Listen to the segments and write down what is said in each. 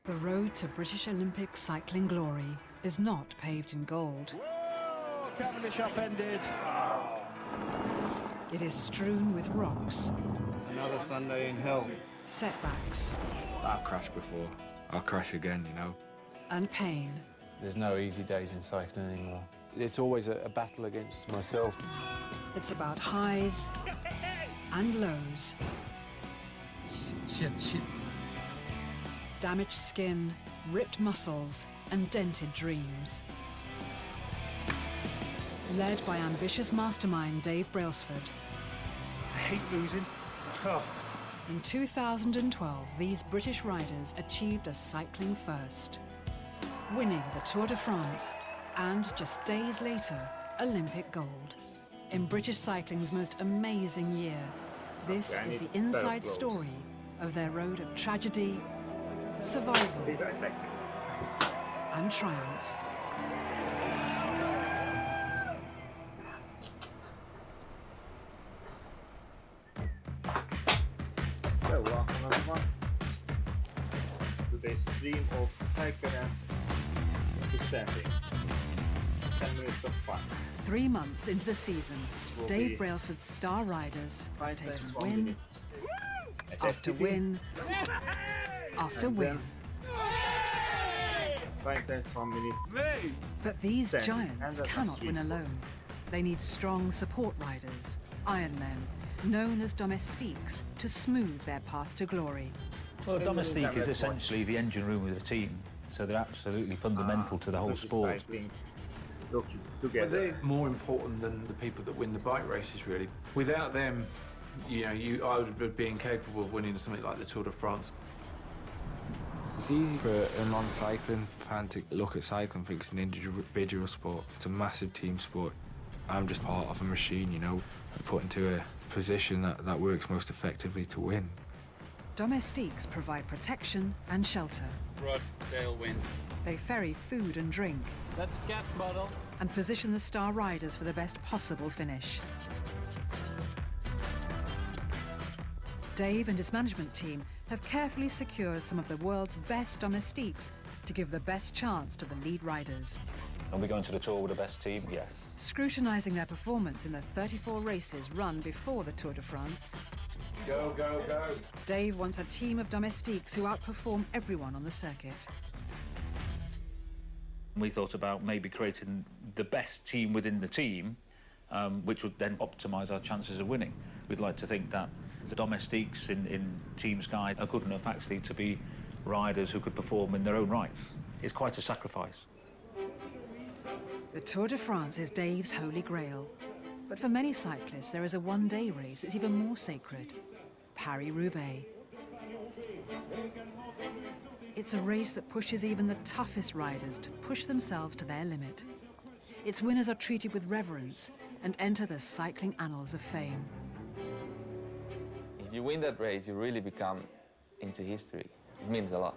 The road to British Olympic cycling glory is not paved in gold. Whoa, Cavendish upended. It is strewn with rocks. Another Sunday in hell. Setbacks. I've crashed before. I'll crash again, you know. And pain. There's no easy days in cycling anymore. It's always a battle against myself. It's about highs and lows. Shit. Damaged skin, ripped muscles, and dented dreams. Led by ambitious mastermind Dave Brailsford. I hate losing. Oh. In 2012, these British riders achieved a cycling first, winning the Tour de France and, just days later, Olympic gold. In British cycling's most amazing year, this is the inside story of their road of tragedy, survival, and triumph. So, welcome everyone to the stream of Cadence understanding. 10 minutes of fun. 3 months into the season, Dave Brailsford's star riders take win after win after win. 5 times 1 minute. But these Standing. giants And cannot win that's alone. They need strong support riders, Ironmen, known as domestiques, to smooth their path to glory. Well, a domestique is essentially the engine room of the team, so they're absolutely fundamental to the whole sport. Looking But together. they're more important than the people that win the bike races, really. Without them, I would be incapable of winning something like the Tour de France. It's easy for a non-cycling fan to look at cycling and think it's an individual sport. It's a massive team sport. I'm just part of a machine, you know, put into a position that works most effectively to win. Domestiques provide protection and shelter. Right, tailwind. They ferry food and drink That's gas bottle. and position the star riders for the best possible finish. Dave and his management team have carefully secured some of the world's best domestiques to give the best chance to the lead riders. Are we going to the Tour with the best team? Yes. Scrutinising their performance in the 34 races run before the Tour de France, Go, go, go. Dave wants a team of domestiques who outperform everyone on the circuit. We thought about maybe creating the best team within the team, which would then optimise our chances of winning. We'd like to think that the domestiques in Team Sky are good enough actually to be riders who could perform in their own rights. It's quite a sacrifice. The Tour de France is Dave's holy grail. But for many cyclists, there is a one-day race that's even more sacred. Paris-Roubaix. It's a race that pushes even the toughest riders to push themselves to their limit. Its winners are treated with reverence and enter the cycling annals of fame. If you win that race, you really become into history. It means a lot.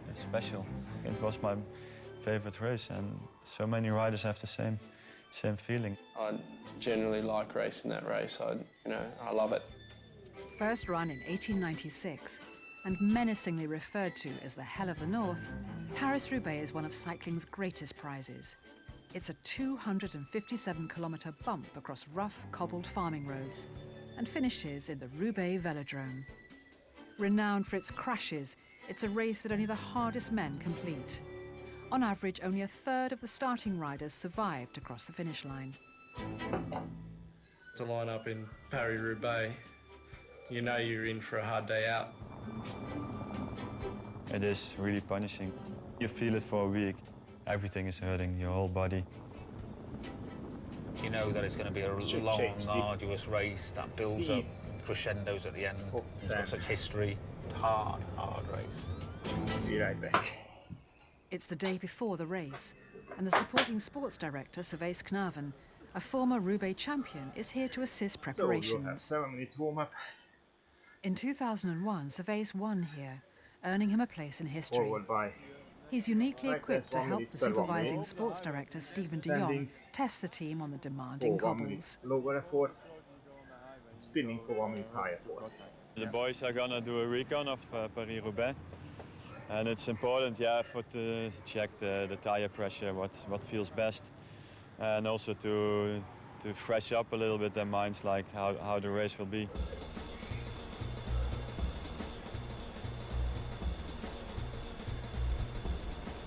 It's special. It was my favorite race, and so many riders have the same feeling. I generally like racing that race. I love it. First run in 1896 and menacingly referred to as the Hell of the North, Paris-Roubaix is one of cycling's greatest prizes. It's a 257-kilometre bump across rough, cobbled farming roads and finishes in the Roubaix Velodrome. Renowned for its crashes, it's a race that only the hardest men complete. On average, only a third of the starting riders survived to cross the finish line. To line up in Paris-Roubaix, you know you're in for a hard day out. It is really punishing. You feel it for a week. Everything is hurting, your whole body. You know that it's going to be a long, arduous race that builds up crescendos at the end. It's got such history. Hard race. Be right back. It's the day before the race, and the supporting sports director, Tacx Knaven, a former Roubaix champion, is here to assist preparations. So we'll have 7 minutes warm-up. In 2001, Tacx won here, earning him a place in history. Forward by He's uniquely equipped to 1 help minute the per 1 supervising minute. sports director, Stephen de Jong, Standing test the team on the demanding for 1 minute cobbles. lower effort. Spinning for 1 minute high effort. The boys are gonna do a recon of Paris-Roubaix. And it's important, yeah, to check the tire pressure, what feels best, and also to fresh up a little bit their minds, like how the race will be.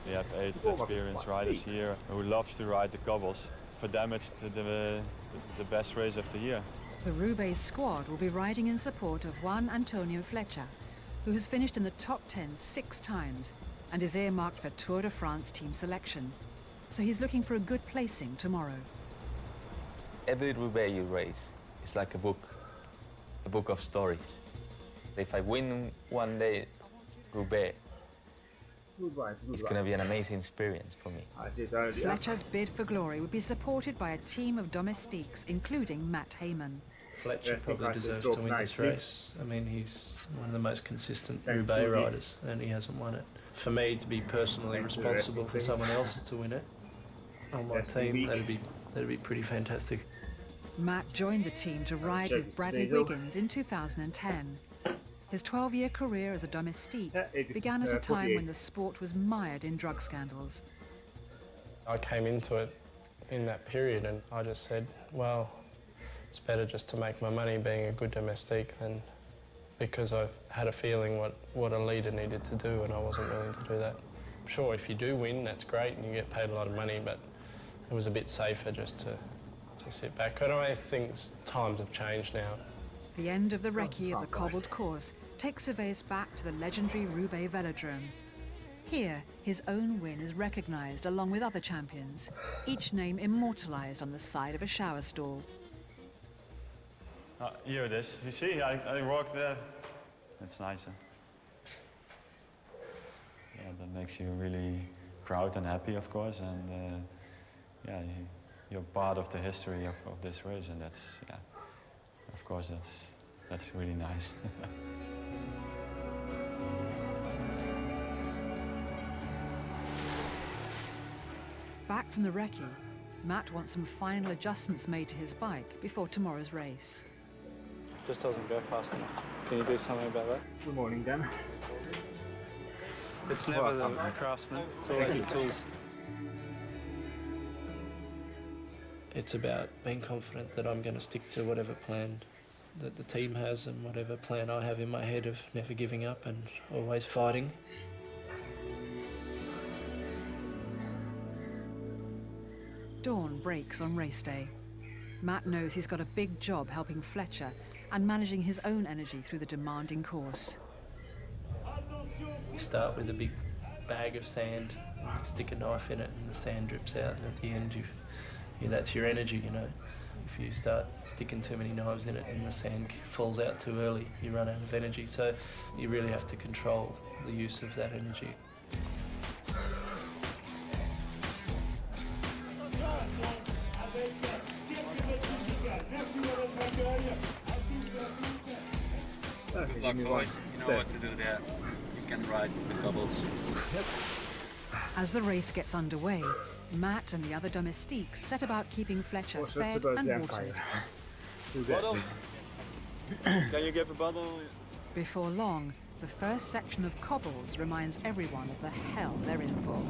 We have 8 experienced riders here who loves to ride the cobbles. For them, it's the best race of the year. The Roubaix squad will be riding in support of Juan Antonio Flecha, who has finished in the top 10 6 times and is earmarked for Tour de France team selection. So he's looking for a good placing tomorrow. Every Roubaix you race is like a book of stories. If I win one day Roubaix, it's going to be an amazing experience for me. Fletcher's bid for glory would be supported by a team of domestiques, including Matt Hayman. Fletcher probably deserves to win this race. I mean, he's one of the most consistent Roubaix riders, and he hasn't won it. For me to be personally responsible for someone else to win it on my team, that'd be pretty fantastic. Matt joined the team to ride with Bradley Wiggins in 2010. His 12-year career as a domestique began at a time when the sport was mired in drug scandals. I came into it in that period and I just said, well, it's better just to make my money being a good domestique than because I've had a feeling what a leader needed to do and I wasn't willing to do that. Sure, if you do win, that's great and you get paid a lot of money, but it was a bit safer just to sit back. I think times have changed now. The end of the recce of the cobbled course takes surveyors back to the legendary Roubaix Velodrome. Here, his own win is recognised along with other champions, each name immortalised on the side of a shower stall. Here it is. You see, I walk there. It's nicer. Yeah, that makes you really proud and happy, of course, and yeah, you're part of the history of this race, and that's, yeah, of course, that's really nice. Back from the recce, Matt wants some final adjustments made to his bike before tomorrow's race. Just doesn't go fast enough. Can you do something about that? Good morning, Dan. It's never the craftsman, it's always the tools. It's about being confident that I'm going to stick to whatever plan that the team has and whatever plan I have in my head of never giving up and always fighting. Dawn breaks on race day. Matt knows he's got a big job helping Fletcher and managing his own energy through the demanding course. You start with a big bag of sand, and you stick a knife in it and the sand drips out, and at the end that's your energy, you know. If you start sticking too many knives in it and the sand falls out too early, you run out of energy. So you really have to control the use of that energy. Good luck, boys. You know what to do there. You can ride the cobbles. As the race gets underway, Matt and the other domestiques set about keeping Fletcher fed and watered. Bottle? Can you give a bottle? Before long, the first section of cobbles reminds everyone of the hell they're in for.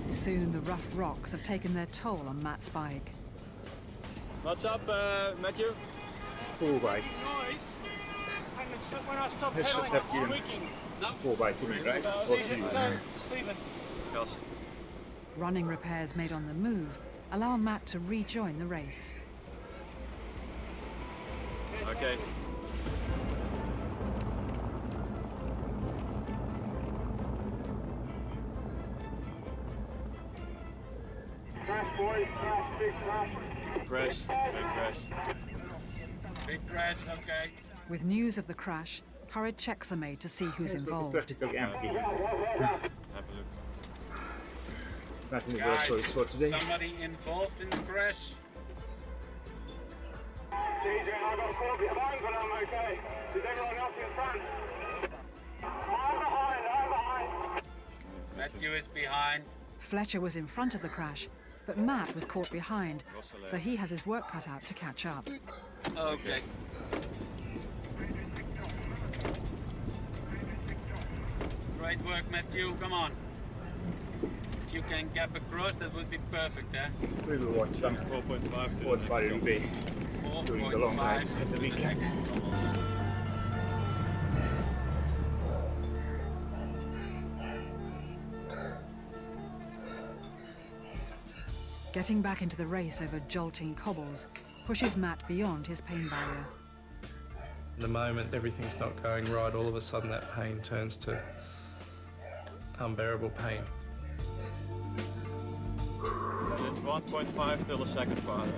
Soon the rough rocks have taken their toll on Matt's bike. What's up, Matthew? Full bikes. And when I stop pedaling, it's squeaking. Full bike to me, right? Stephen. Yes. Running repairs made on the move allow Matt to rejoin the race. Okay. Crash, boys. Crash, big crash. Crash. Big crash. Big crash, okay. With news of the crash, hurried checks are made to see who's involved. Practically empty. Have a look. It's not in the worst choice for today. Somebody involved in the crash? DJ, I got 4 behind, but I'm okay. Is everyone else in front? I'm behind. Matthew is behind. Fletcher was in front of the crash, but Matt was caught behind, so he has his work cut out to catch up. Okay. Great work, Matthew. Come on. If you can gap across, that would be perfect, eh? We will watch some 4.5 to what Barry will be doing the long rides at the weekend. Getting back into the race over jolting cobbles pushes Matt beyond his pain barrier. The moment everything's not going right, all of a sudden that pain turns to unbearable pain. And it's 1.5 till the second part.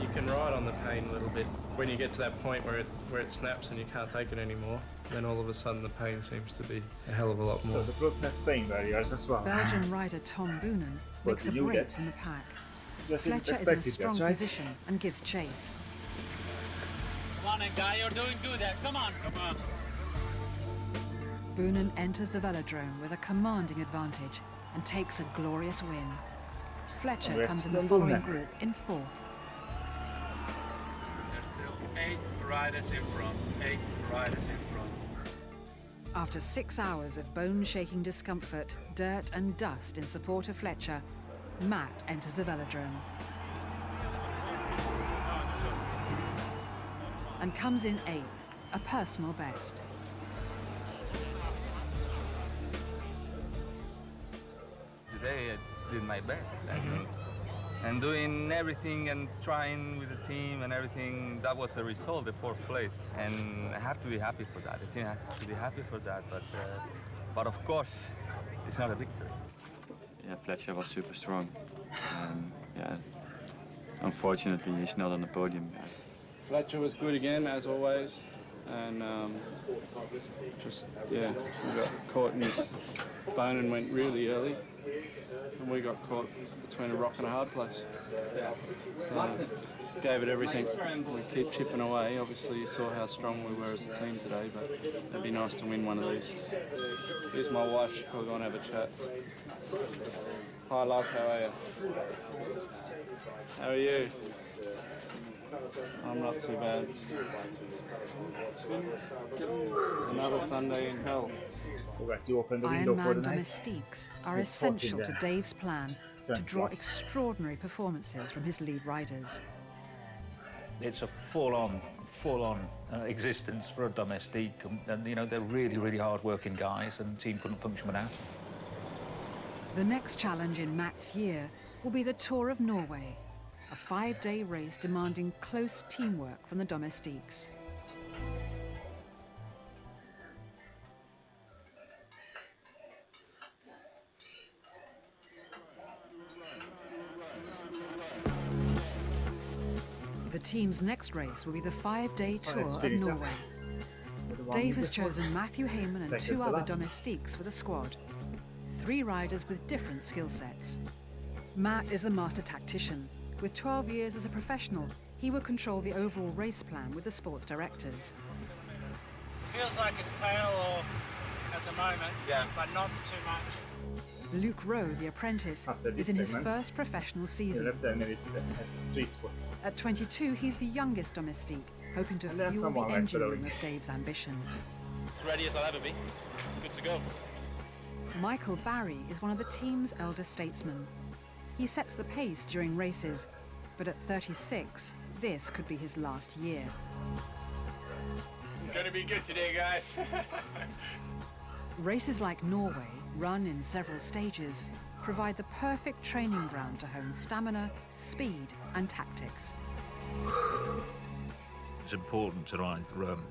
You can ride on the pain a little bit. When you get to that point where it snaps and you can't take it anymore, then all of a sudden the pain seems to be a hell of a lot more. So the pros have pain barriers as well. Belgian rider Tom Boonen makes a break from the pack. Fletcher is in a strong position and gives chase. Come on, guy, you're doing good there. Come on, come on. Boonen enters the velodrome with a commanding advantage and takes a glorious win. Fletcher comes in the following group in fourth. There's still 8 riders in front. 8 riders in front. After 6 hours of bone-shaking discomfort, dirt and dust in support of Fletcher, Matt enters the velodrome and comes in 8th, a personal best. Today I did my best. And doing everything and trying with the team and everything, that was the result, the 4th place. And I have to be happy for that. The team has to be happy for that. But of course, it's not a victory. Yeah, Fletcher was super strong. Yeah, unfortunately, he's not on the podium. Fletcher was good again, as always. And we got caught in this bone and went really early. And we got caught between a rock and a hard place. So, gave it everything. We keep chipping away. Obviously, you saw how strong we were as a team today, but it'd be nice to win one of these. Here's my wife. She'll probably go and have a chat. Hi, love. How are you? How are you? I'm not too bad. Another Sunday in hell. Ironman domestiques are essential to Dave's plan to draw extraordinary performances from his lead riders. It's a full-on existence for a domestique, and you know they're really hard-working guys, and the team couldn't function without them. The next challenge in Matt's year will be the Tour of Norway, a 5-day race demanding close teamwork from the domestiques. The team's next race will be the 5-day Tour of Norway. Dave has chosen Matthew Heyman and 2 other domestiques for the squad. 3 riders with different skill sets. Matt is the master tactician. With 12 years as a professional, he will control the overall race plan with the sports directors. Feels like it's tail or at the moment, but not too much. Luke Rowe, the apprentice, is in his first professional season. At 22, he's the youngest domestique, hoping to fuel the engine room of Dave's ambition. As ready as I'll ever be. Good to go. Michael Barry is one of the team's elder statesmen. He sets the pace during races, but at 36, this could be his last year. It's gonna be good today, guys. Races like Norway, run in several stages, provide the perfect training ground to hone stamina, speed, and tactics. It's important to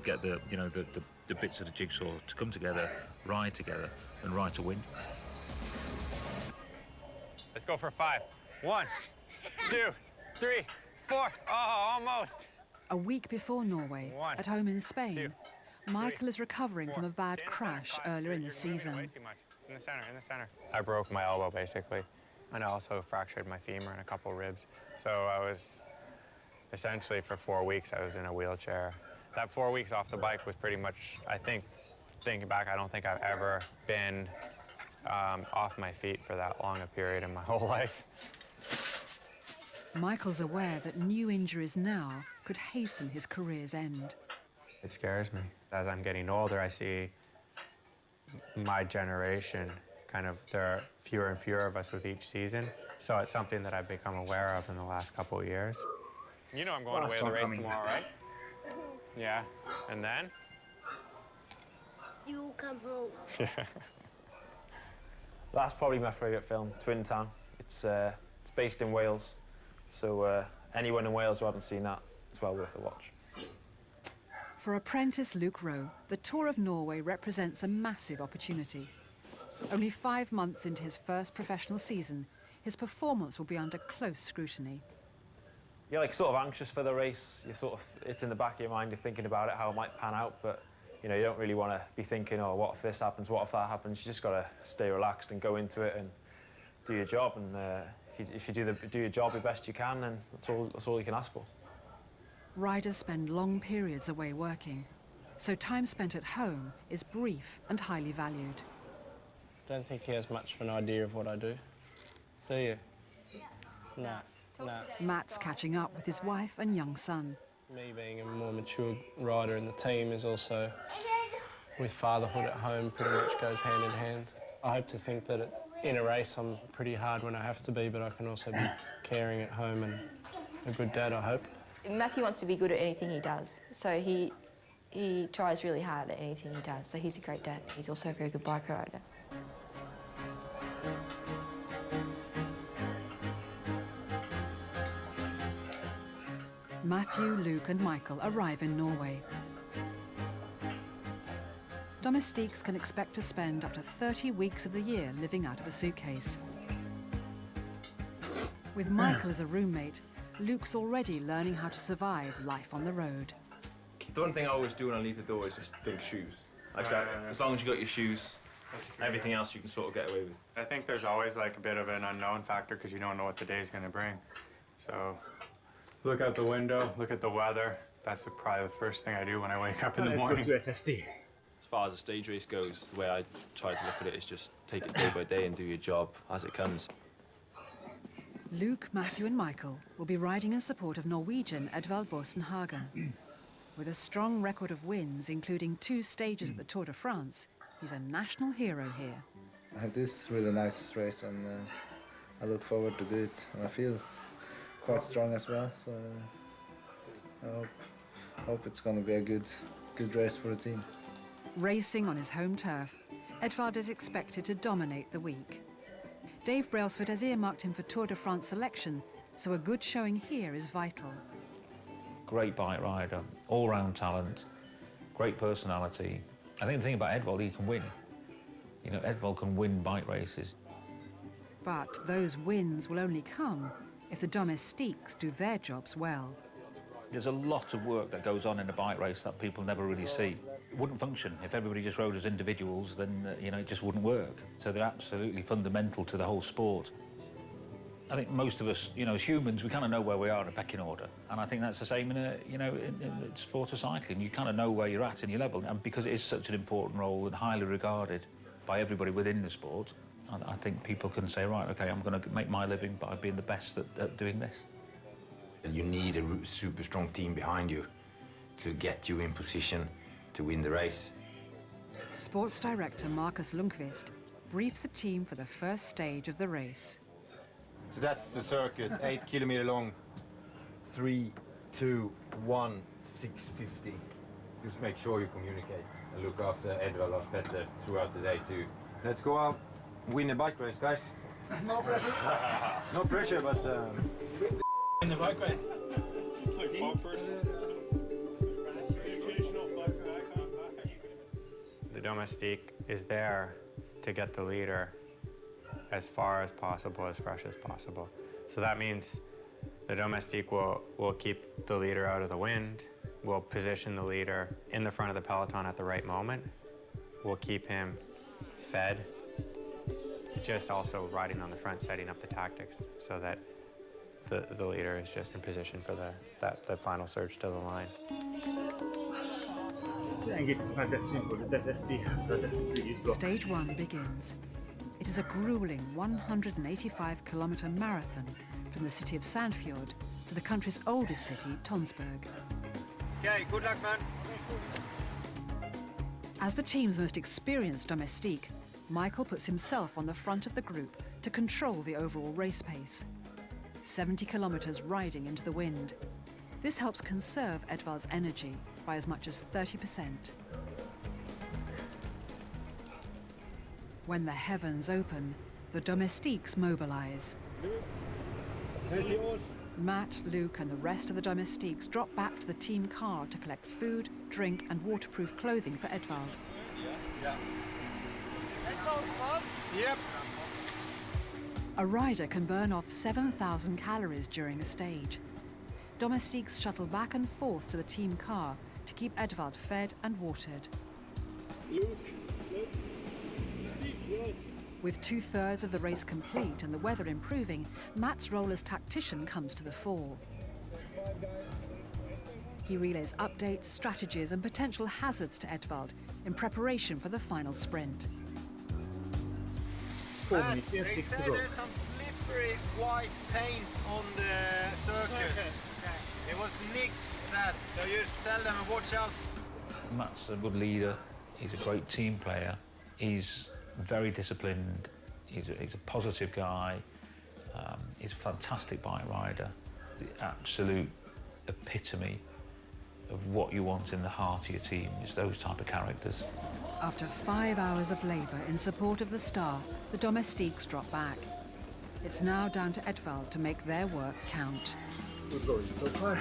get the bits of the jigsaw to come together, ride together, and ride to win. Let's go for 5. 1, 2, 3, 4. Oh, almost. A week before Norway, at home in Spain, Michael is recovering from a bad crash earlier in the season. Way too much. In the center. I broke my elbow, basically, and I also fractured my femur and a couple ribs. So I was essentially, for 4 weeks, I was in a wheelchair. That 4 weeks off the bike was pretty much, I think, thinking back, I don't think I've ever been off my feet for that long a period in my whole life. Michael's aware that new injuries now could hasten his career's end. It scares me. As I'm getting older, I see my generation, kind of there are fewer and fewer of us with each season. So it's something that I've become aware of in the last couple of years. You know I'm going away to the race tomorrow, right? Yeah. And then? You come home. That's probably my favourite film, Twin Town. It's based in Wales, so anyone in Wales who hasn't seen that, it's well worth a watch. For apprentice Luke Rowe, the Tour of Norway represents a massive opportunity. Only 5 months into his first professional season, his performance will be under close scrutiny. You're like sort of anxious for the race. It's in the back of your mind. You're thinking about it, how it might pan out, but you know you don't really want to be thinking, oh, what if this happens? What if that happens? You just got to stay relaxed and go into it and do your job. And if you do your job the best you can, then that's all you can ask for. Riders spend long periods away working, so time spent at home is brief and highly valued. Don't think he has much of an idea of what I do. Do you? No. No. Matt's catching up with his wife and young son. Me being a more mature rider in the team is also, with fatherhood at home, pretty much goes hand in hand. I hope to think that in a race I'm pretty hard when I have to be, but I can also be caring at home and a good dad, I hope. Matthew wants to be good at anything he does, so he tries really hard at anything he does, so he's a great dad. He's also a very good bike rider. Matthew, Luke and Michael arrive in Norway. Domestiques can expect to spend up to 30 weeks of the year living out of a suitcase. With Michael as a roommate, Luke's already learning how to survive life on the road. The one thing I always do when I leave the door is just think shoes. Like that, as long as you got your shoes, everything else you can sort of get away with. I think there's always like a bit of an unknown factor because you don't know what the day's going to bring. So look out the window, look at the weather. That's probably the first thing I do when I wake up in the morning. Let's go to SSD. As far as the stage race goes, the way I try to look at it is just take it day by day and do your job as it comes. Luke, Matthew and Michael will be riding in support of Norwegian Edvald Boasson Hagen. With a strong record of wins, including 2 stages at the Tour de France, he's a national hero here. I have this really nice race and I look forward to do it. And I feel quite strong as well, so I hope it's going to be a good race for the team. Racing on his home turf, Edvald is expected to dominate the week. Dave Brailsford has earmarked him for Tour de France selection, so a good showing here is vital. Great bike rider, all-round talent, great personality. I think the thing about Edvald, he can win. You know, Edvald can win bike races. But those wins will only come if the domestiques do their jobs well. There's a lot of work that goes on in a bike race that people never really see. It wouldn't function. If everybody just rode as individuals, then, you know, it just wouldn't work. So they're absolutely fundamental to the whole sport. I think most of us, you know, as humans, we kind of know where we are in a pecking order. And I think that's the same in the sport of cycling. You kind of know where you're at in your level. And because it is such an important role and highly regarded by everybody within the sport, I think people can say, right, OK, I'm going to make my living by being the best at doing this. You need a super strong team behind you to get you in position to win the race. Sports director Marcus Lundqvist briefs the team for the first stage of the race. So that's the circuit, 8 kilometer long. 3, 2, 1, 650. Just make sure you communicate and look after Edvald and Petter throughout the day too. Let's go out, win a bike race, guys. No pressure. No pressure, but in the bike race. The domestique is there to get the leader as far as possible, as fresh as possible. So that means the domestique will keep the leader out of the wind, will position the leader in the front of the peloton at the right moment, will keep him fed, just also riding on the front, setting up the tactics so that the leader is just in position for the final surge to the line. Stage 1 begins. It is a grueling 185-kilometer marathon from the city of Sandfjord to the country's oldest city, Tonsberg. Okay, good luck, man. As the team's most experienced domestique, Michael puts himself on the front of the group to control the overall race pace. 70 kilometers riding into the wind. This helps conserve Edvald's energy by as much as 30%. When the heavens open, the domestiques mobilize. Matt, Luke and the rest of the domestiques drop back to the team car to collect food, drink and waterproof clothing for Edvald. Yeah. Edvald's gloves? Yep. A rider can burn off 7,000 calories during a stage. Domestiques shuttle back and forth to the team car to keep Edvald fed and watered. With 2/3 of the race complete and the weather improving, Matt's role as tactician comes to the fore. He relays updates, strategies and potential hazards to Edvald in preparation for the final sprint. They say there's some slippery white paint on the circuit. It was Nick said, so you just tell them and watch out. Matt's a good leader. He's a great team player. He's very disciplined. He's a positive guy. He's a fantastic bike rider. The absolute epitome of what you want in the heart of your team is those type of characters. After 5 hours of labour in support of the star, the domestiques drop back. It's now down to Edvald to make their work count. Good going so far.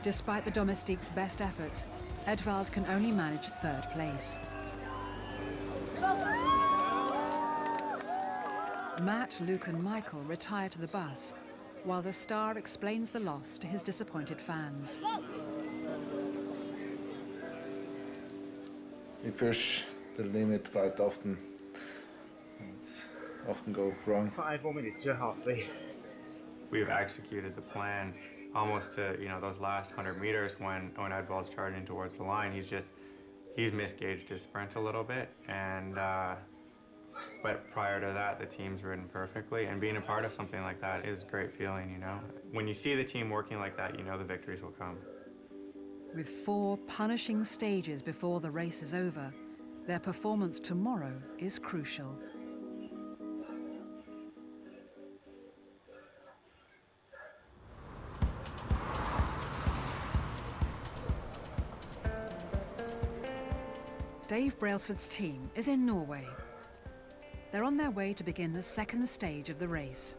Despite the domestiques' best efforts, Edvald can only manage 3rd place. Matt, Luke and Michael retire to the bus, while the star explains the loss to his disappointed fans. We push the limit quite often. It's often go wrong. 5 more minutes, you're halfway. We've executed the plan almost to, you know, those last 100 meters when Edvald's charging towards the line. He's misgauged his sprint a little bit, and but prior to that, the team's ridden perfectly, and being a part of something like that is a great feeling, you know. When you see the team working like that, you know the victories will come. With 4 punishing stages before the race is over, their performance tomorrow is crucial. Dave Brailsford's team is in Norway. They're on their way to begin the 2nd stage of the race.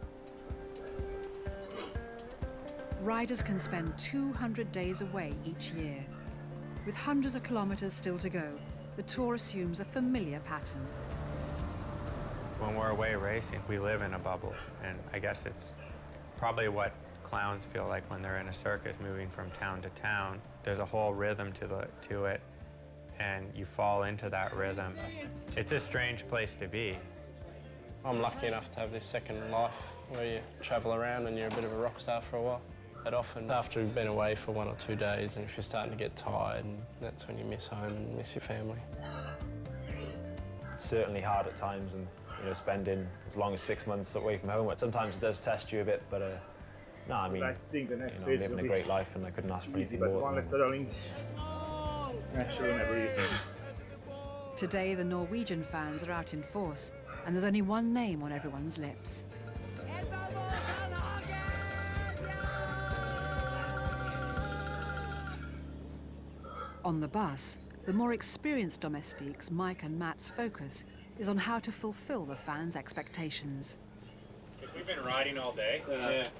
Riders can spend 200 days away each year. With hundreds of kilometers still to go, the tour assumes a familiar pattern. When we're away racing, we live in a bubble, and I guess it's probably what clowns feel like when they're in a circus moving from town to town. There's a whole rhythm to it, and you fall into that rhythm. It's a strange place to be. I'm lucky enough to have this second life where you travel around and you're a bit of a rock star for a while. But often after you've been away for 1 or 2 days, and if you're starting to get tired, that's when you miss home and miss your family. It's certainly hard at times, and you know, spending as long as 6 months away from home, sometimes it does test you a bit, but no, I mean, you know, living a great life, and I couldn't ask for anything more. Today, the Norwegian fans are out in force, and there's only one name on everyone's lips. On the bus, the more experienced domestiques, Mike and Matt's focus is on how to fulfill the fans' expectations. If we've been riding all day,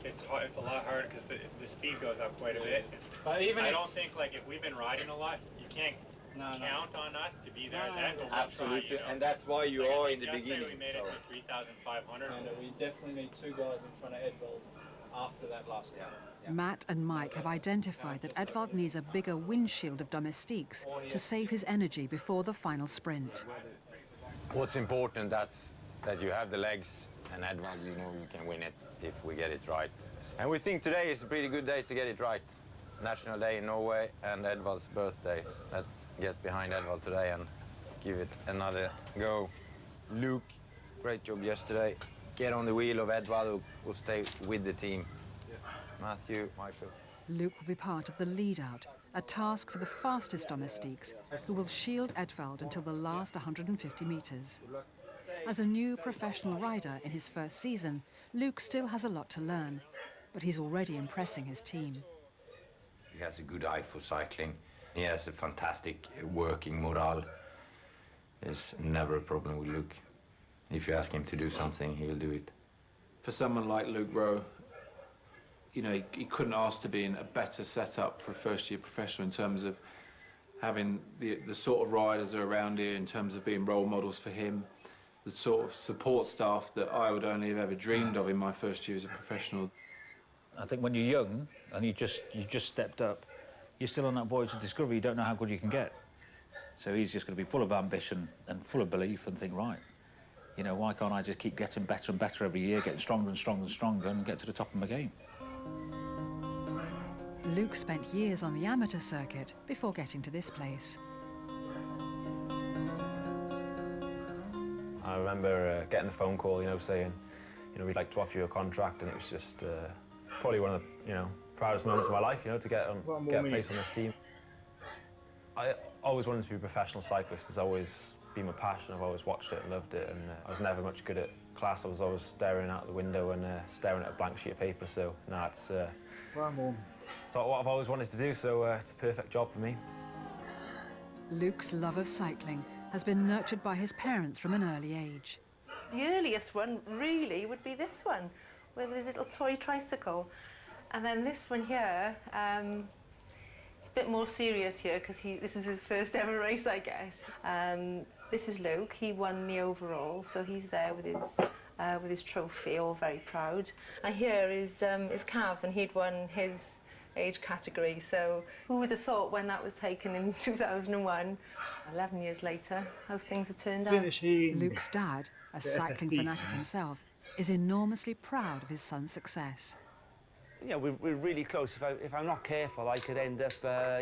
it's a lot harder because the speed goes up quite a bit. But even I don't think, like, if we've been riding a lot, you can't count on us to be there then. But Absolutely, try, you know? and that's why you Like, are in the yesterday beginning. we made it to 3,500. And we definitely need 2 guys in front of Edvald after that last one. Matt and Mike have identified that Edvald needs a bigger windshield of domestiques to save his energy before the final sprint. What's important, that's that you have the legs, and Edvald, you know you can win it if we get it right. And we think today is a pretty good day to get it right. National Day in Norway and Edvald's birthday. Let's get behind Edvald today and give it another go. Luke, great job yesterday. Get on the wheel of Edvald, who will stay with the team. Matthew, Michael. Luke will be part of the lead-out a task for the fastest domestiques who will shield Edvald until the last 150 metres. As a new professional rider in his first season, Luke still has a lot to learn, but he's already impressing his team. He has a good eye for cycling. He has a fantastic working morale. There's never a problem with Luke. If you ask him to do something, he will do it. For someone like Luke Rowe, you know, he couldn't ask to be in a better setup for a first-year professional in terms of having the sort of riders that are around here, in terms of being role models for him, the sort of support staff that I would only have ever dreamed of in my first year as a professional. I think when you're young and you just stepped up, you're still on that voyage of discovery. You don't know how good you can get. So he's just going to be full of ambition and full of belief and think, right, you know, why can't I just keep getting better and better every year, getting stronger and stronger and stronger, and get to the top of my game? Luke spent years on the amateur circuit before getting to this place. I remember getting a phone call, you know, saying, you know, we'd like to offer you a contract, and it was just probably one of the, you know, proudest moments of my life, you know, to get a place on this team. I always wanted to be a professional cyclist. It's always been my passion. I've always watched it and loved it, and I was never much good at class. I was always staring out the window and staring at a blank sheet of paper, so now it's what I've always wanted to do, so it's a perfect job for me. Luke's love of cycling has been nurtured by his parents from an early age. The earliest one really would be this one, with his little toy tricycle. And then this one here, it's a bit more serious here because this was his first ever race, I guess. This is Luke. He won the overall, so he's there with his trophy, all very proud. And here is Cav, and he'd won his age category. So who would have thought when that was taken in 2001, 11 years later, how things have turned out. Luke's dad, a cycling fanatic himself, is enormously proud of his son's success. You know, we're really close. If I'm not careful, I could end up,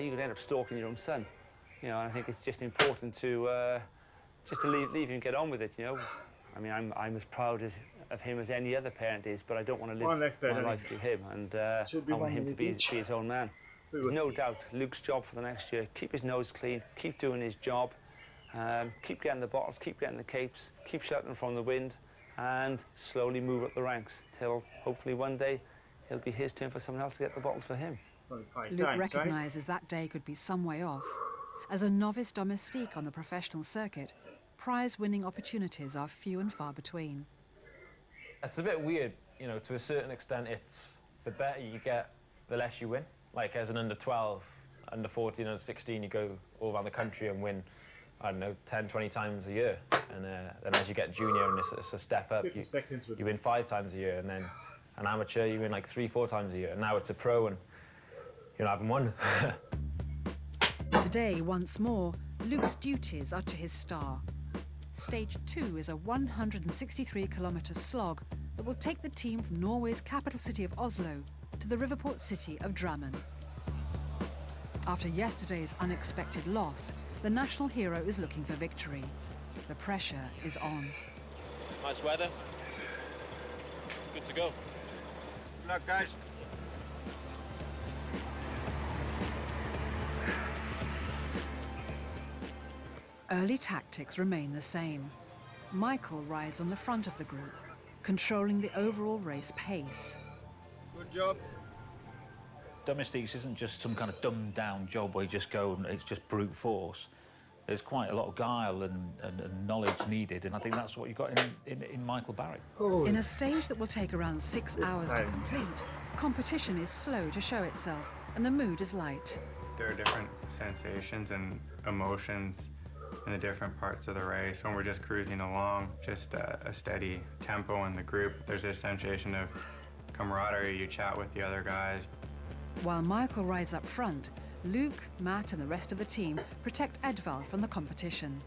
you could end up stalking your own son. You know, and I think it's just important to just to leave him get on with it. You know, I mean, I'm as proud of him as any other parent is, but I don't want to live my life through him, and I want him to be his own man. There's no doubt Luke's job for the next year: keep his nose clean, keep doing his job, keep getting the bottles, keep getting the capes, keep sheltering from the wind, and slowly move up the ranks till hopefully one day it'll be his turn for someone else to get the bottles for him. Luke recognises that day could be some way off. As a novice domestique on the professional circuit, prize-winning opportunities are few and far between. It's a bit weird, you know, to a certain extent. It's the better you get, the less you win. Like as an under 12, under 14, under 16, you go all around the country and win, I don't know, 10, 20 times a year. And then as you get junior and it's a step up, you win 5 times a year, and then an amateur, you win like 3, 4 times a year. And now it's a pro and you haven't won. Today, once more, Luke's duties are to his star. Stage 2 is a 163-kilometre slog that will take the team from Norway's capital city of Oslo to the riverport city of Drammen. After yesterday's unexpected loss, the national hero is looking for victory. The pressure is on. Nice weather. Good to go. Good luck, guys. Early tactics remain the same. Michael rides on the front of the group, controlling the overall race pace. Good job. Domestiques isn't just some kind of dumbed-down job where you just go and it's just brute force. There's quite a lot of guile and knowledge needed, and I think that's what you got in Michael Barrett. In a stage that will take around 6 hours to complete, competition is slow to show itself, and the mood is light. There are different sensations and emotions in the different parts of the race. When we're just cruising along, just a steady tempo in the group, there's this sensation of camaraderie. You chat with the other guys. While Michael rides up front, Luke, Matt and the rest of the team protect Edvald from the competition.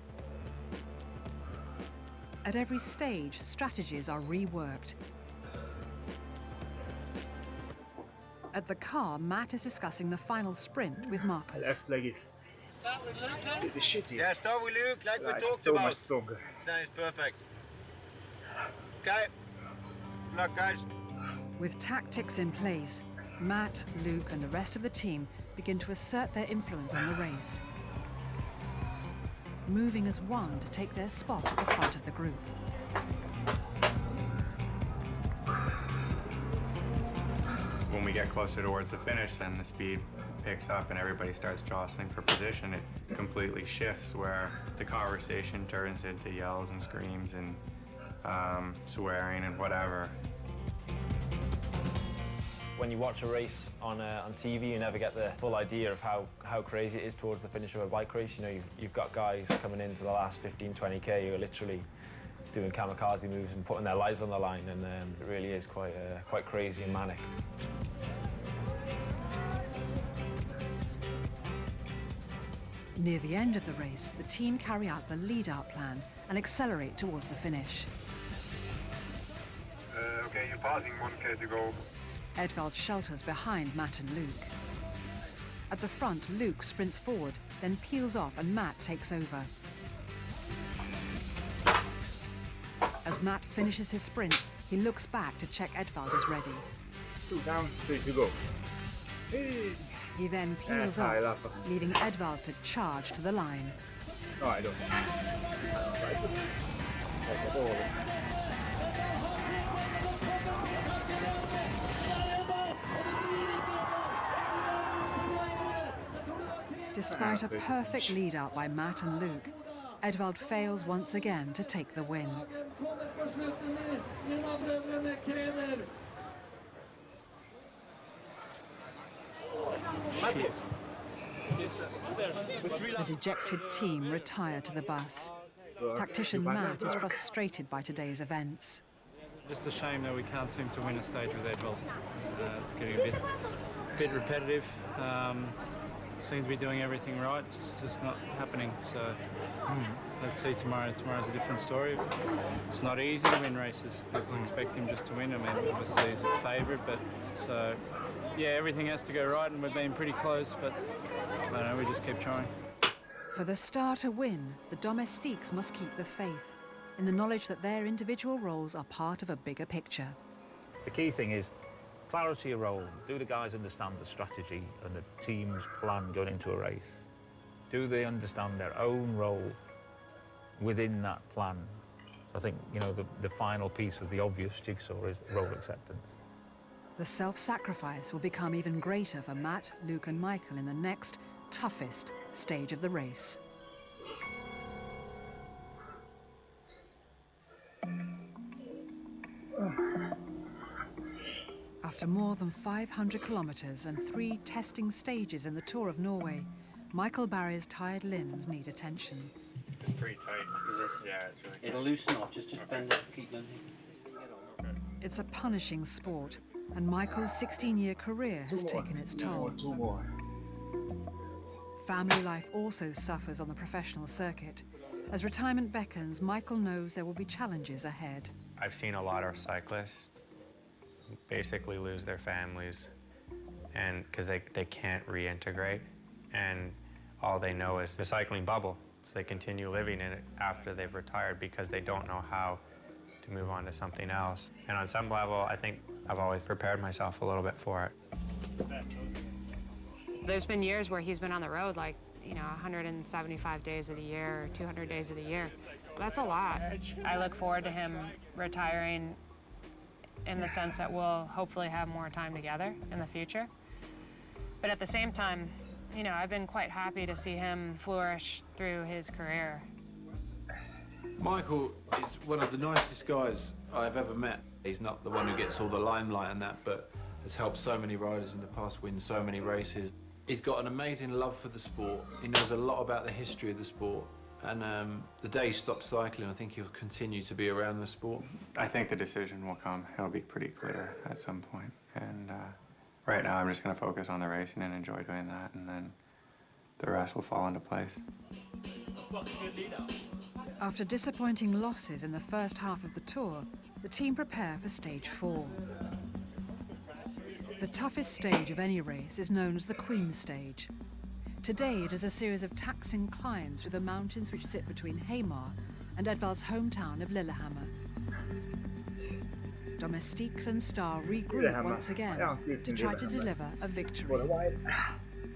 At every stage, strategies are reworked. At the car, Matt is discussing the final sprint with Marcus. Left leg is the shitty. Yeah, start with Luke, like we talked so about. much stronger. Then it's perfect. Okay. Good luck, guys. With tactics in place, Matt, Luke and the rest of the team begin to assert their influence on the race, moving as one to take their spot at the front of the group. When we get closer towards the finish, then the speed picks up and everybody starts jostling for position. It completely shifts where the conversation turns into yells and screams and swearing and whatever. When you watch a race on TV, you never get the full idea of how crazy it is towards the finish of a bike race. You know, you've got guys coming into the last 15, 20K who are literally doing kamikaze moves and putting their lives on the line, and it really is quite crazy and manic. Near the end of the race, the team carry out the lead-out plan and accelerate towards the finish. Okay, you're passing 1K to go. Edvald shelters behind Matt and Luke. At the front, Luke sprints forward, then peels off and Matt takes over. As Matt finishes his sprint, he looks back to check Edvald is ready. 2 down, 3 to go. Hey. He then peels off, leaving Edvald to charge to the line. No, I don't. Despite a perfect lead-out by Matt and Luke, Edvald fails once again to take the win. The dejected team retire to the bus. Tactician Matt is frustrated by today's events. Just a shame that we can't seem to win a stage with Edvald. It's getting a bit repetitive. Seem to be doing everything right, just not happening. So let's see tomorrow. Tomorrow's a different story. It's not easy to win races. People expect him just to win. I mean, obviously he's a favourite, but so yeah, everything has to go right, and we've been pretty close. But I don't know, we just keep trying. For the Star to win, the domestiques must keep the faith in the knowledge that their individual roles are part of a bigger picture. The key thing is clarity of role. Do the guys understand the strategy and the team's plan going into a race? Do they understand their own role within that plan? I think, you know, the final piece of the obvious jigsaw is role acceptance. The self-sacrifice will become even greater for Matt, Luke and Michael in the next, toughest stage of the race. After more than 500 kilometers and 3 testing stages in the Tour of Norway, Michael Barry's tired limbs need attention. It's pretty tight, is it? Yeah, it's really tight. It'll loosen off, just bend it, keep bending. It's a punishing sport, and Michael's 16-year career has taken its toll. 2 more. Family life also suffers on the professional circuit. As retirement beckons, Michael knows there will be challenges ahead. I've seen a lot of cyclists basically lose their families and because they can't reintegrate, and all they know is the cycling bubble, so they continue living in it after they've retired because they don't know how to move on to something else. And on some level, I think I've always prepared myself a little bit for it. There's been years where he's been on the road, like, you know, 175 days of the year or 200 days of the year. That's a lot. I look forward to him retiring in the sense that we'll hopefully have more time together in the future. But at the same time, you know, I've been quite happy to see him flourish through his career. Michael is one of the nicest guys I've ever met. He's not the one who gets all the limelight and that, but has helped so many riders in the past win so many races. He's got an amazing love for the sport. He knows a lot about the history of the sport. And the day he stops cycling, I think he'll continue to be around the sport. I think the decision will come. It'll be pretty clear at some point. And right now, I'm just going to focus on the racing and enjoy doing that, and then the rest will fall into place. After disappointing losses in the first half of the tour, the team prepare for stage 4. The toughest stage of any race is known as the Queen stage. Today it is a series of taxing climbs through the mountains which sit between Hamar and Edvald's hometown of Lillehammer. Domestiques and Star regroup once again to try to deliver a victory.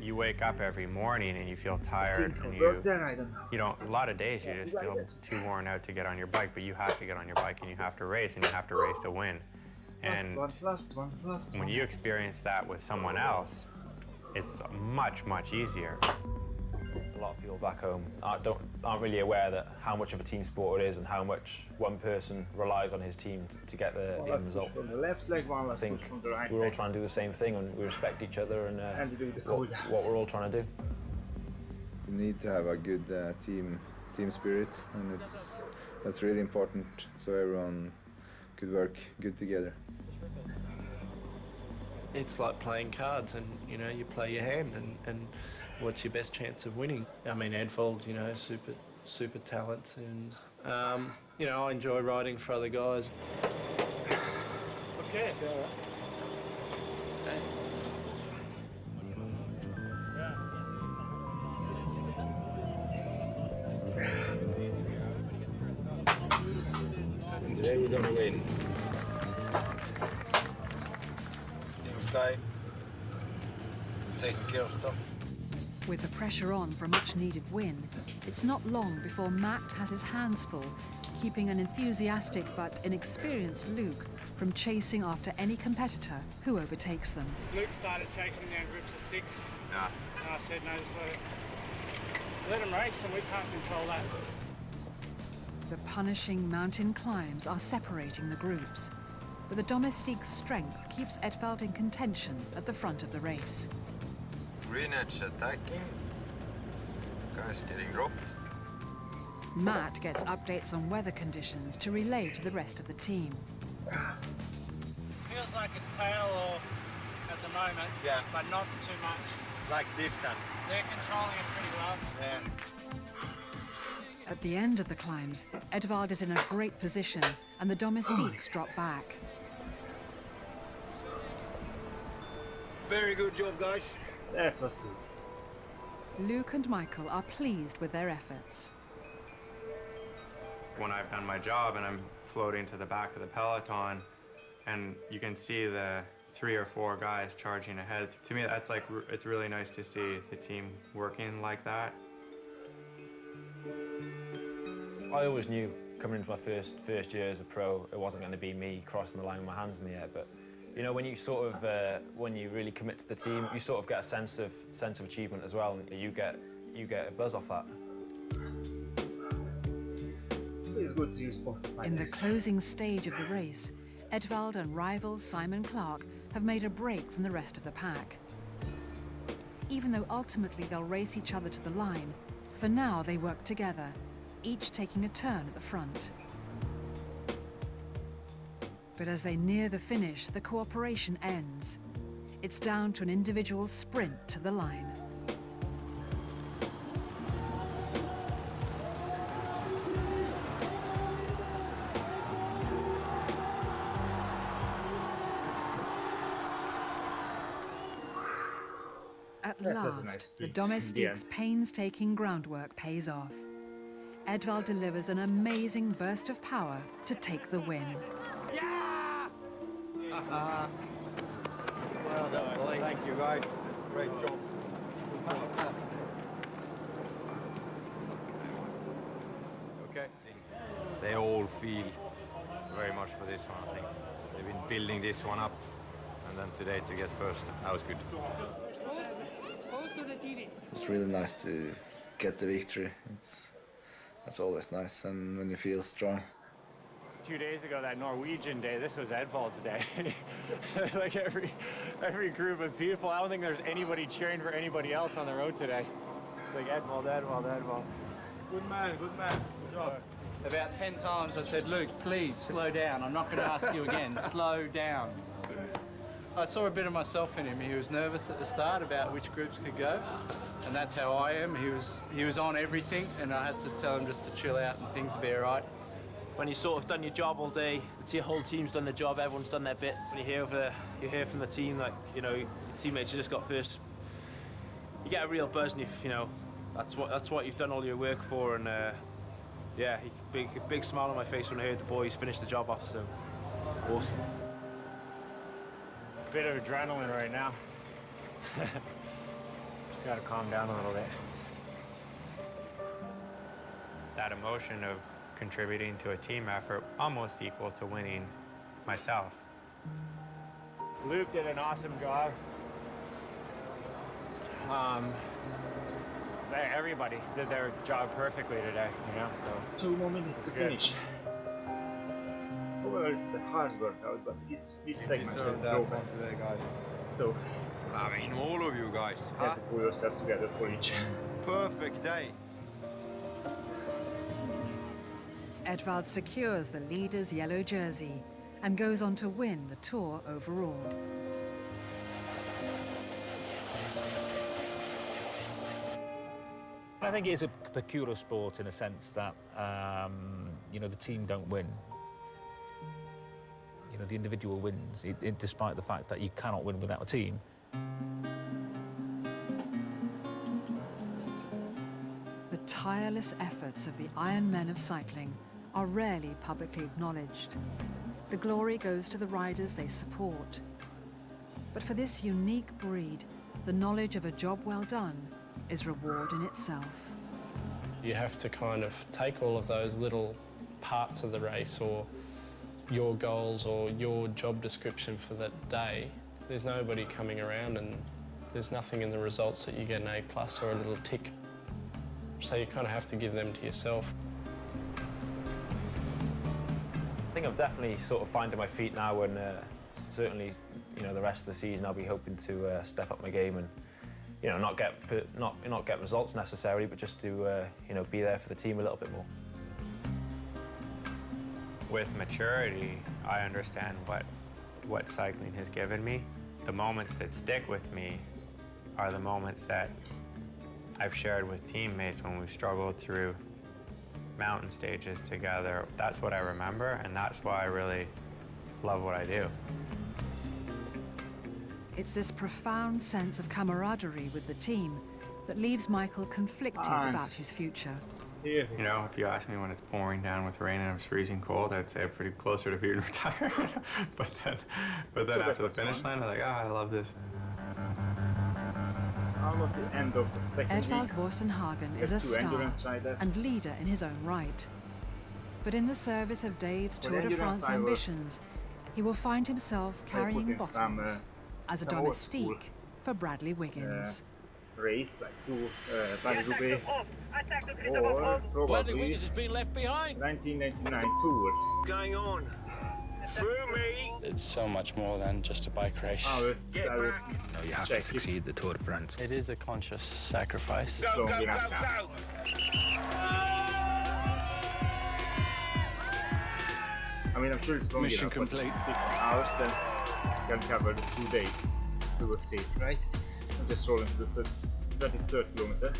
you wake up every morning and you feel tired, and you don't, a lot of days you just feel too worn out to get on your bike, but you have to get on your bike and you have to race, and you have to race to win. And when you experience that with someone else, it's much, much easier. A lot of people back home aren't really aware that how much of a team sport it is and how much one person relies on his team to get the end result. I think we're all trying to do the same thing, and we respect each other and what we're all trying to do. You need to have a good team spirit, and that's really important, so everyone could work good together. It's like playing cards, and you know, you play your hand, and what's your best chance of winning? I mean, Edvald, you know, super talent, and you know, I enjoy riding for other guys. Okay. Today we're gonna win. Team Sky taking care of stuff. With the pressure on for a much-needed win, it's not long before Matt has his hands full, keeping an enthusiastic but inexperienced Luke from chasing after any competitor who overtakes them. Luke started chasing down groups of 6. Yeah. And I said, no, just let him race, and we can't control that. The punishing mountain climbs are separating the groups, but the Domestique's strength keeps Edvald in contention at the front of the race. Green edge attacking. Guys getting dropped. Matt gets updates on weather conditions to relay to the rest of the team. Feels like it's tail or at the moment, yeah, but not too much. It's like this then. They're controlling it pretty well. Yeah. At the end of the climbs, Edvald is in a great position, and the Domestiques drop back. Very good job, guys. That was good. Luke and Michael are pleased with their efforts. When I've done my job and I'm floating to the back of the peloton, and you can see the 3 or 4 guys charging ahead, to me that's like, it's really nice to see the team working like that. I always knew coming into my first year as a pro, it wasn't going to be me crossing the line with my hands in the air, but you know, when you sort of when you really commit to the team, you sort of get a sense of achievement as well, and you get a buzz off that. It's good to use both. In the closing stage of the race, Edvald and rival Simon Clark have made a break from the rest of the pack. Even though ultimately they'll race each other to the line, for now they work together, each taking a turn at the front. But as they near the finish, the cooperation ends. It's down to an individual sprint to the line. At last, the Domestique's painstaking groundwork pays off. Edvald delivers an amazing burst of power to take the win. Well done, boys. Thank you, guys. Great job. Okay. They all feel very much for this one, I think. They've been building this one up, and then today to get first, that was good. It's really nice to get the victory. That's always nice, and when you feel strong. 2 days ago, that Norwegian day, this was Edvald's day. Like every group of people, I don't think there's anybody cheering for anybody else on the road today. It's like Edvald, Edvald, Edvald. Good man, good job. About 10 times I said, Luke, please slow down. I'm not going to ask you again. Slow down. I saw a bit of myself in him. He was nervous at the start about which groups could go, and that's how I am. He was on everything, and I had to tell him just to chill out and things will be all right. When you've sort of done your job all day, the whole team's done their job, everyone's done their bit. When you hear from the team that, you know, your teammates have just got first, you get a real buzz, and you know, that's what you've done all your work for. And yeah, big smile on my face when I heard the boys finish the job off. So awesome. Bit of adrenaline right now. Just gotta calm down a little bit. That emotion of contributing to a team effort almost equal to winning myself. Luke did an awesome job. Everybody did their job perfectly today, you know, so. 2 more minutes to finish. Well, it's the hard workout, but it's his segment. Let's go back. Today, guys. So, I mean, all of you guys. you have to pull yourself together for each. Perfect day. Edvald secures the leader's yellow jersey and goes on to win the tour overall. I think it is a peculiar sport in a sense that, you know, the team don't win. You know, the individual wins, despite the fact that you cannot win without a team. The tireless efforts of the Iron Men of cycling are rarely publicly acknowledged. The glory goes to the riders they support. But for this unique breed, the knowledge of a job well done is reward in itself. You have to kind of take all of those little parts of the race or your goals or your job description for that day. There's nobody coming around and there's nothing in the results that you get an A+ or a little tick. So you kind of have to give them to yourself. I think I'm definitely sort of finding my feet now, and certainly, you know, the rest of the season I'll be hoping to step up my game and, you know, not get results necessarily, but just to you know, be there for the team a little bit more. With maturity, I understand what cycling has given me. The moments that stick with me are the moments that I've shared with teammates when we've struggled through mountain stages together. That's what I remember, and that's why I really love what I do. It's this profound sense of camaraderie with the team that leaves Michael conflicted about his future. You know, if you ask me when it's pouring down with rain and it was freezing cold, I'd say I'm pretty closer to being retired. but then after the finish line, I'm like, I love this. Almost the end of the second Edvald week. Borsenhagen is a star and leader in his own right. But in the service of Dave's Tour de France ambitions, he will find himself carrying bottles as a domestique for Bradley Wiggins. Race like to Paris-Roubaix or probably Wiggins has been left behind. 1999 Tour. Going on. Through me. It's so much more than just a bike race. No, you have to succeed the Tour de France. It is a conscious sacrifice. Go, go, go, go. I mean, I'm sure it's long Mission enough, complete. But 6 hours, then you can cover the 2 days. We will see, right? I'm just rolling to the 23rd kilometer.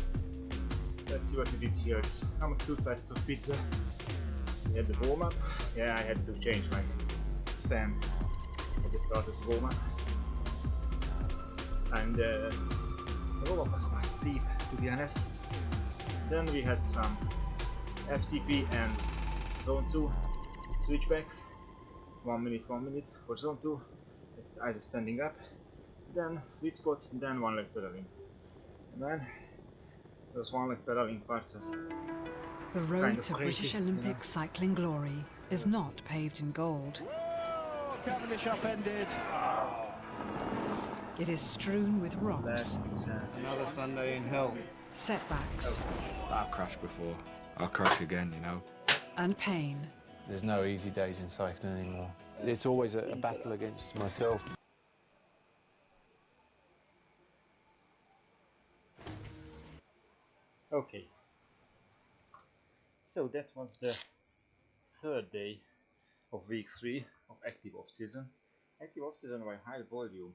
Let's see what we did here. It's almost 2 slices of pizza. We had the warm-up. Yeah, I had to change my fan. I just started the warm-up. And the warm-up was quite steep, to be honest. Then we had some FTP and Zone 2 switchbacks. 1 minute for Zone 2. It's either standing up, then sweet spot, then one leg pedaling. And then those one leg pedaling parts was The road kind of to crazy, British Olympic cycling glory is not paved in gold. Cavendish upended. It is strewn with rocks, Another Sunday in hell. setbacks, I've crashed before. I'll crash again, you know. and pain. There's no easy days in cycling anymore. It's always a battle against myself. Okay. So that was the 3rd day of week 3 of active off-season. Active off-season by high volume.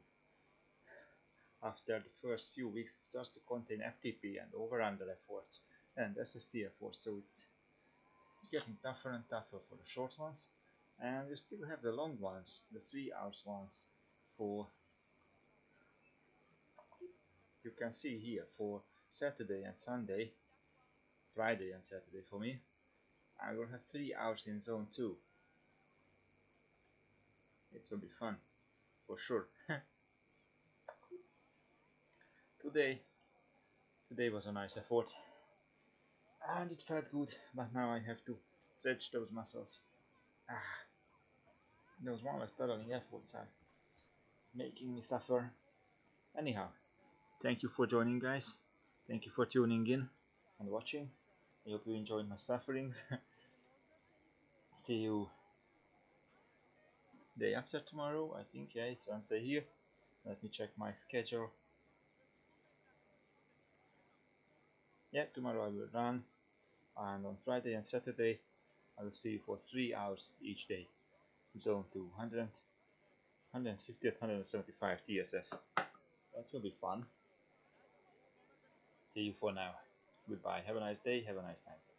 After the first few weeks it starts to contain FTP and over-under efforts and SST efforts, so it's getting tougher and tougher for the short ones. And you still have the long ones, the 3 hours ones, for, you can see here, for Saturday and Sunday, Friday and Saturday for me. I will have 3 hours in Zone 2. It will be fun, for sure. Today Today was a nice effort and it felt good, but now I have to stretch those muscles. Those one-leg pedaling efforts are making me suffer. Anyhow, thank you for joining, guys. Thank you for tuning in and watching. I hope you enjoyed my sufferings. See you day after tomorrow, I think. Yeah, it's Wednesday here. Let me check my schedule. Yeah, tomorrow I will run, and on Friday and Saturday I will see you for 3 hours each day. Zone 200, 150 at 175 TSS. That will be fun. See you for now. Goodbye. Have a nice day. Have a nice night.